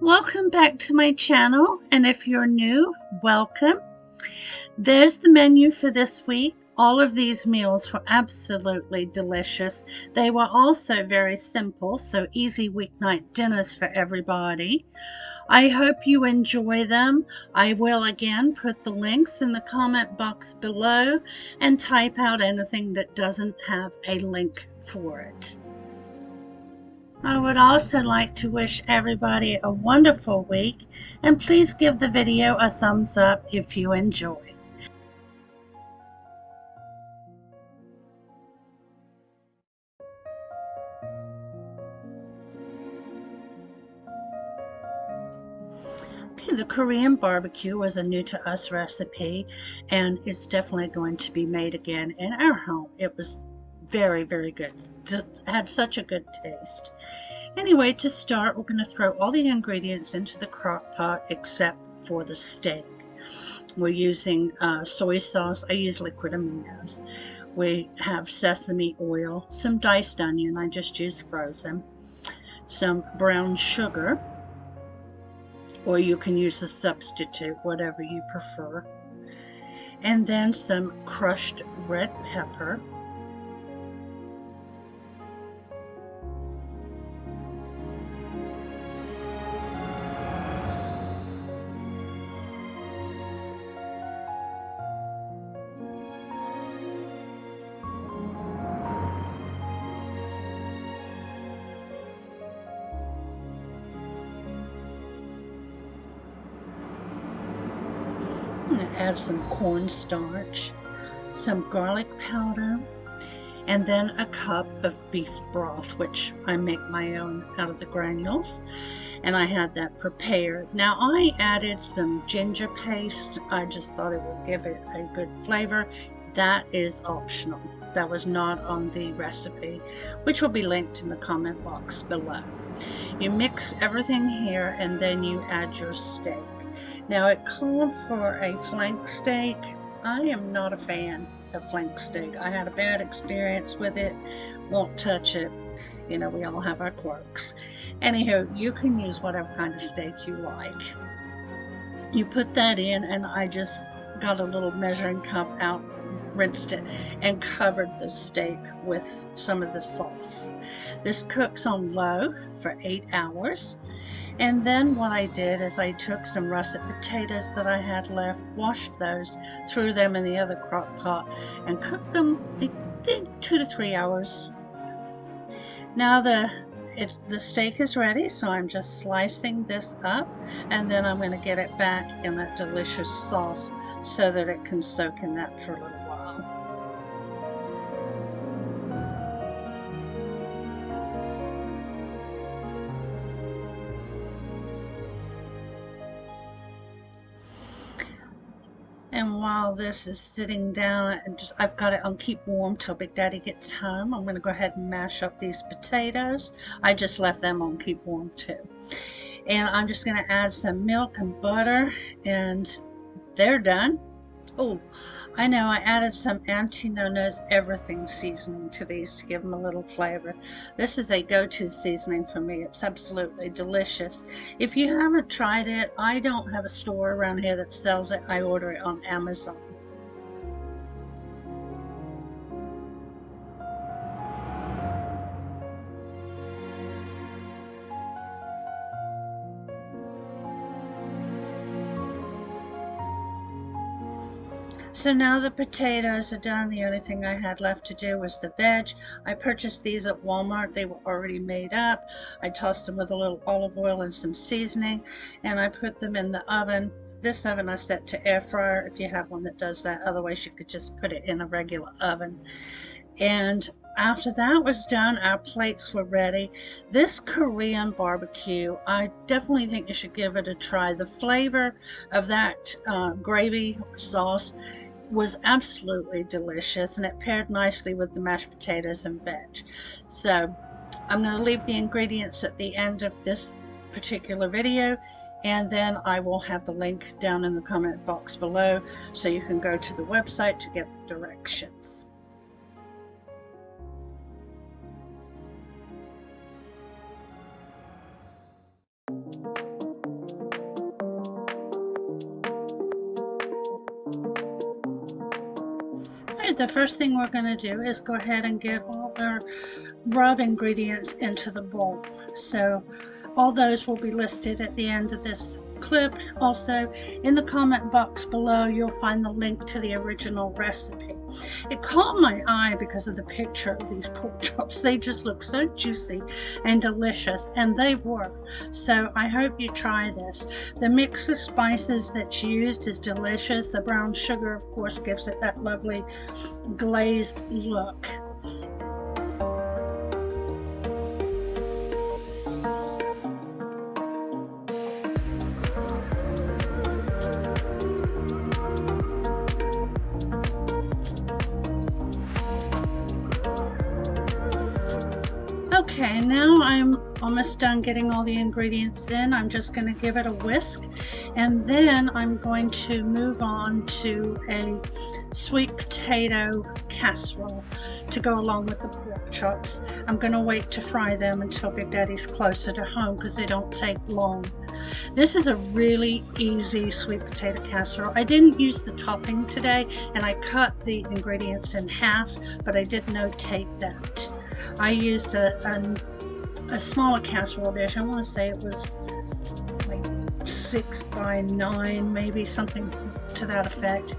Welcome back to my channel, and if you're new, welcome. There's the menu for this week. All of these meals were absolutely delicious. They were also very simple, so easy weeknight dinners for everybody. I hope you enjoy them. I will again put the links in the comment box below and type out anything that doesn't have a link for it. I would also like to wish everybody a wonderful week, and please give the video a thumbs up if you enjoy. Okay, the Korean barbecue was a new to us recipe, and it's definitely going to be made again in our home. It was very, very good. It had such a good taste. Anyway, to start, we're going to throw all the ingredients into the crock pot except for the steak. We're using soy sauce. I use liquid aminos. We have sesame oil, some diced onion, I just used frozen, some brown sugar, or you can use a substitute, whatever you prefer, and then some crushed red pepper, add some cornstarch, some garlic powder, and then a cup of beef broth, which I make my own out of the granules, and I had that prepared. Now I added some ginger paste. I just thought it would give it a good flavor. That is optional. That was not on the recipe, which will be linked in the comment box below. You mix everything here and then you add your steak. Now it called for a flank steak. I am not a fan of flank steak. I had a bad experience with it. Won't touch it. You know, we all have our quirks. Anywho, you can use whatever kind of steak you like. You put that in, and I just got a little measuring cup out, rinsed it, and covered the steak with some of the sauce. This cooks on low for 8 hours. And then what I did is I took some russet potatoes that I had left, washed those, threw them in the other crock pot, and cooked them, I think, 2 to 3 hours. Now the steak is ready, so I'm just slicing this up, and then I'm going to get it back in that delicious sauce so that it can soak in that for a little while. And while this is sitting down, I've got it on keep warm till Big Daddy gets home. I'm going to go ahead and mash up these potatoes. I just left them on keep warm too. And I'm just going to add some milk and butter, and they're done. Oh, I know, I added some Auntie Nona's everything seasoning to these to give them a little flavor. This is a go-to seasoning for me. It's absolutely delicious. If you haven't tried it, I don't have a store around here that sells it. I order it on Amazon. So now the potatoes are done. The only thing I had left to do was the veg. I purchased these at Walmart. They were already made up. I tossed them with a little olive oil and some seasoning, and I put them in the oven. This oven I set to air fryer if you have one that does that. Otherwise you could just put it in a regular oven. And after that was done, our plates were ready. This Korean barbecue, I definitely think you should give it a try. The flavor of that gravy sauce was absolutely delicious, and it paired nicely with the mashed potatoes and veg. So I'm going to leave the ingredients at the end of this particular video, and then I will have the link down in the comment box below so you can go to the website to get the directions. the first thing we're going to do is go ahead and get all our rub ingredients into the bowl. So all those will be listed at the end of this clip. Also, in the comment box below, you'll find the link to the original recipe. It caught my eye because of the picture of these pork chops. They just look so juicy and delicious, and they were. So I hope you try this. The mix of spices that's used is delicious. The brown sugar, of course, gives it that lovely glazed look. Okay, now I'm almost done getting all the ingredients in. I'm just going to give it a whisk, and then I'm going to move on to a sweet potato casserole to go along with the pork chops. I'm going to wait to fry them until Big Daddy's closer to home because they don't take long. This is a really easy sweet potato casserole. I didn't use the topping today, and I cut the ingredients in half, but I did notate that. I used a smaller casserole dish. I want to say it was like 6 by 9, maybe something to that effect.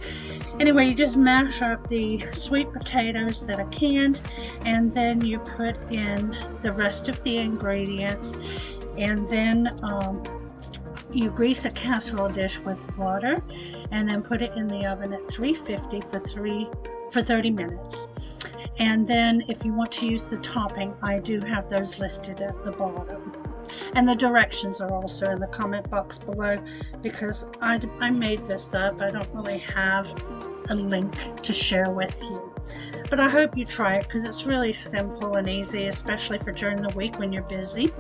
Anyway, you just mash up the sweet potatoes that are canned, and then you put in the rest of the ingredients, and then you grease a casserole dish with water, and then put it in the oven at 350 for 30 minutes. And then if you want to use the topping, I do have those listed at the bottom. And the directions are also in the comment box below because I made this up. I don't really have a link to share with you. But I hope you try it because it's really simple and easy, especially for during the week when you're busy.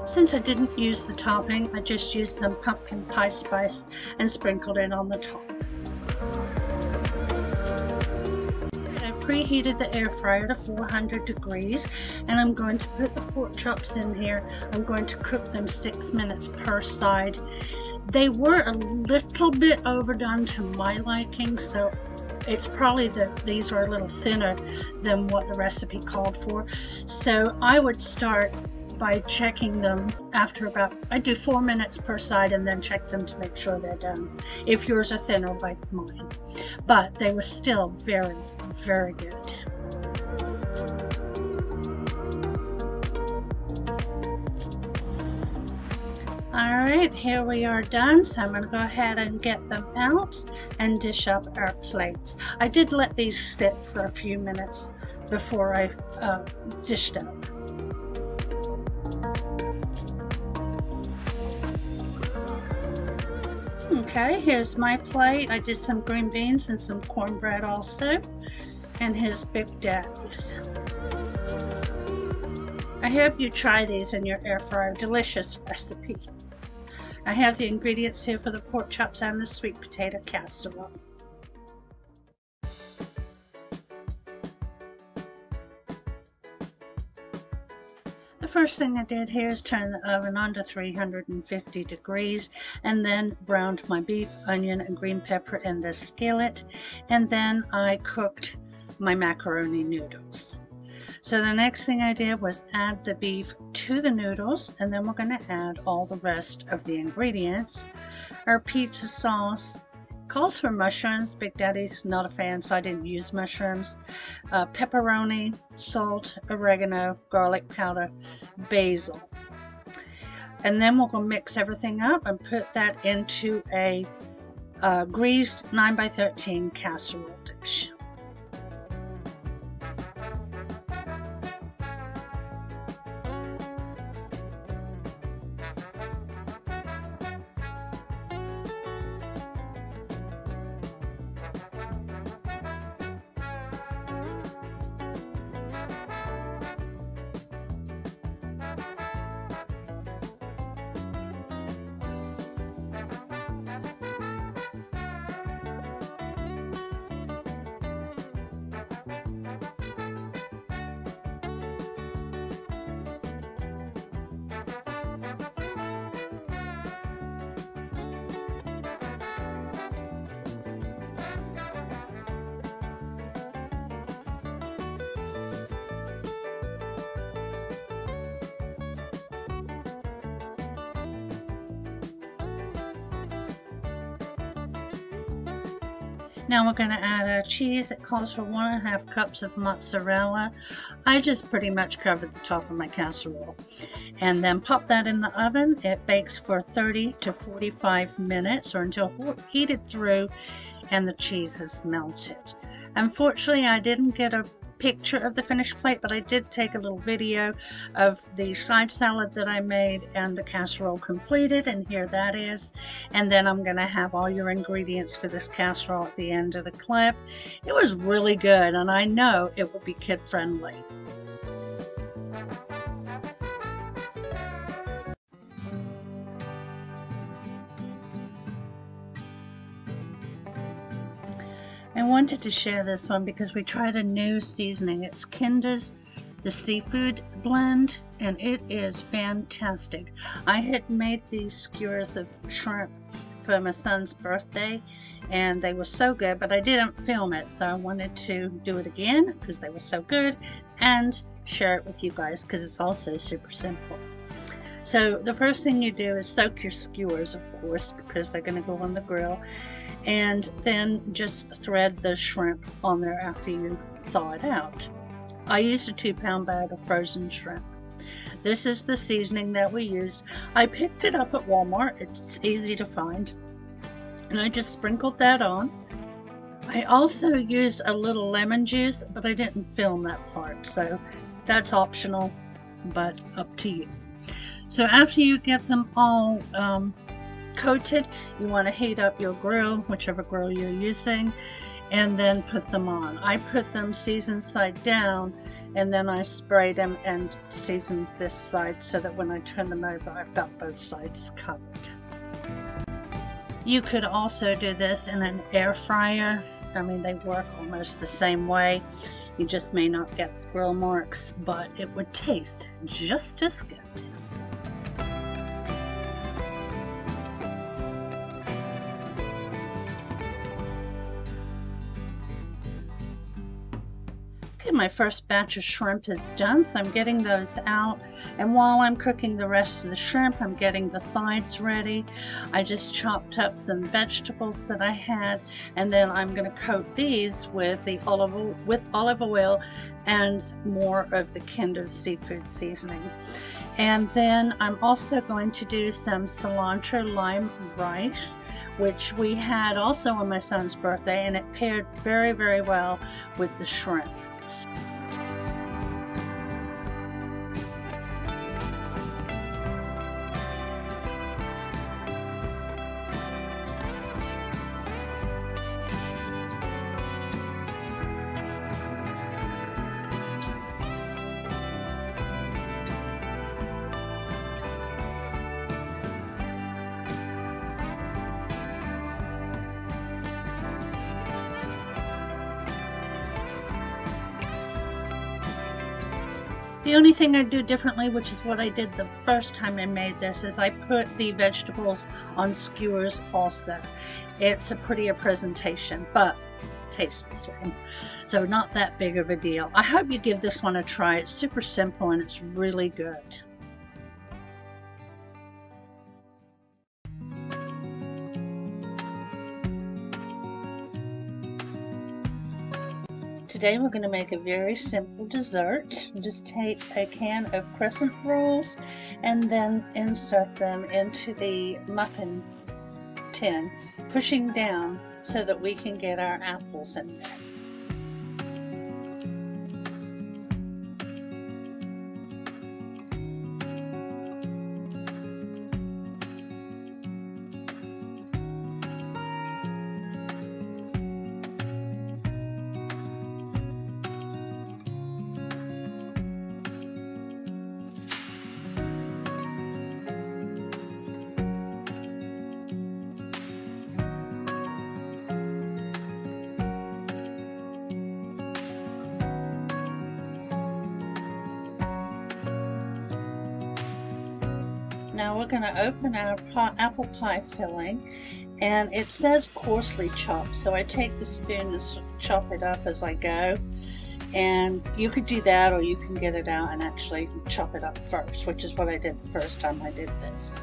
Since I didn't use the topping, I just used some pumpkin pie spice and sprinkled it on the top. I've preheated the air fryer to 400 degrees, and I'm going to put the pork chops in here. I'm going to cook them 6 minutes per side. They were a little bit overdone to my liking, so it's probably that these are a little thinner than what the recipe called for. So I would start by checking them after about, I do 4 minutes per side and then check them to make sure they're done, if yours are thinner like mine. But they were still very, very good. Alright, here we are done, so I'm going to go ahead and get them out and dish up our plates. I did let these sit for a few minutes before I dished up. Okay, here's my plate. I did some green beans and some cornbread also. And here's Big Daddy's. I hope you try these in your air fryer. Delicious recipe. I have the ingredients here for the pork chops and the sweet potato casserole. The first thing I did here is turn the oven on to 350 degrees and then browned my beef, onion, and green pepper in the skillet, and then I cooked my macaroni noodles. So the next thing I did was add the beef to the noodles, and then we're going to add all the rest of the ingredients. Our pizza sauce calls for mushrooms. Big Daddy's not a fan, so I didn't use mushrooms. Pepperoni, salt, oregano, garlic powder, basil. And then we're going to mix everything up and put that into a greased 9x13 casserole dish. Now we're going to add our cheese. It calls for 1.5 cups of mozzarella. I just pretty much covered the top of my casserole. And then pop that in the oven. It bakes for 30 to 45 minutes or until heated through and the cheese is melted. Unfortunately, I didn't get a picture of the finished plate, but I did take a little video of the side salad that I made and the casserole completed, and here that is. And then I'm gonna have all your ingredients for this casserole at the end of the clip. It was really good, and I know it will be kid friendly. I wanted to share this one because we tried a new seasoning. It's Kinder's the seafood blend, and it is fantastic. I had made these skewers of shrimp for my son's birthday, and they were so good, but I didn't film it, so I wanted to do it again because they were so good and share it with you guys because it's also super simple. So the first thing you do is soak your skewers, of course, because they're going to go on the grill. And then just thread the shrimp on there after you thaw it out. I used a 2-pound bag of frozen shrimp. This is the seasoning that we used. I picked it up at Walmart. It's easy to find. And I just sprinkled that on. I also used a little lemon juice, but I didn't film that part. So that's optional, but up to you. So after you get them all coated, you want to heat up your grill, whichever grill you're using, and then put them on. I put them seasoned side down, and then I sprayed them and seasoned this side so that when I turn them over, I've got both sides covered. You could also do this in an air fryer. I mean, they work almost the same way. You just may not get the grill marks, but it would taste just as good. My first batch of shrimp is done, so I'm getting those out, and while I'm cooking the rest of the shrimp, I'm getting the sides ready. I just chopped up some vegetables that I had, and then I'm going to coat these with the olive oil and more of the Kinder's seafood seasoning. And then I'm also going to do some cilantro lime rice, which we had also on my son's birthday, and it paired very, very well with the shrimp. The only thing I do differently, which is what I did the first time I made this, is I put the vegetables on skewers also. It's a prettier presentation, but tastes the same. So not that big of a deal. I hope you give this one a try. It's super simple and it's really good. Today we're going to make a very simple dessert. Just take a can of crescent rolls and then insert them into the muffin tin, pushing down so that we can get our apples in there. Now we're going to open our apple pie filling, and it says coarsely chopped, so I take the spoon and chop it up as I go. And you could do that, or you can get it out and actually chop it up first, which is what I did the first time I did this.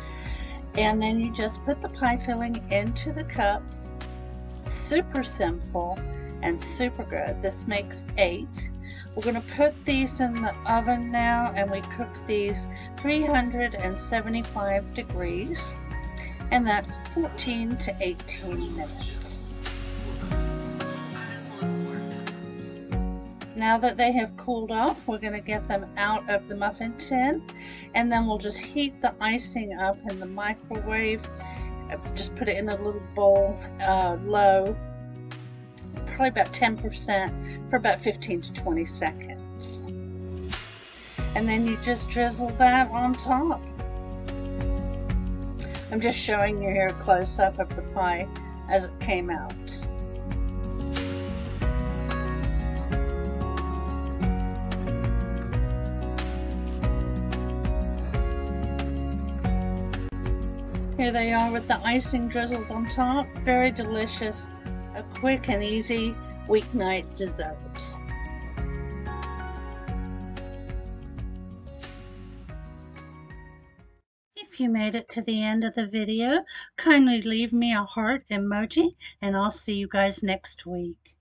And then you just put the pie filling into the cups Super simple and super good. This makes 8. We're going to put these in the oven now, and we cook these 375 degrees, and that's 14 to 18 minutes. Now that they have cooled off, we're going to get them out of the muffin tin, and then we'll just heat the icing up in the microwave. Just put it in a little bowl, low, probably about 10%, for about 15 to 20 seconds. And then you just drizzle that on top. I'm just showing you here a close-up of the pie as it came out. Here they are with the icing drizzled on top. Very delicious. A quick and easy weeknight dessert. If you made it to the end of the video, kindly leave me a heart emoji, and I'll see you guys next week.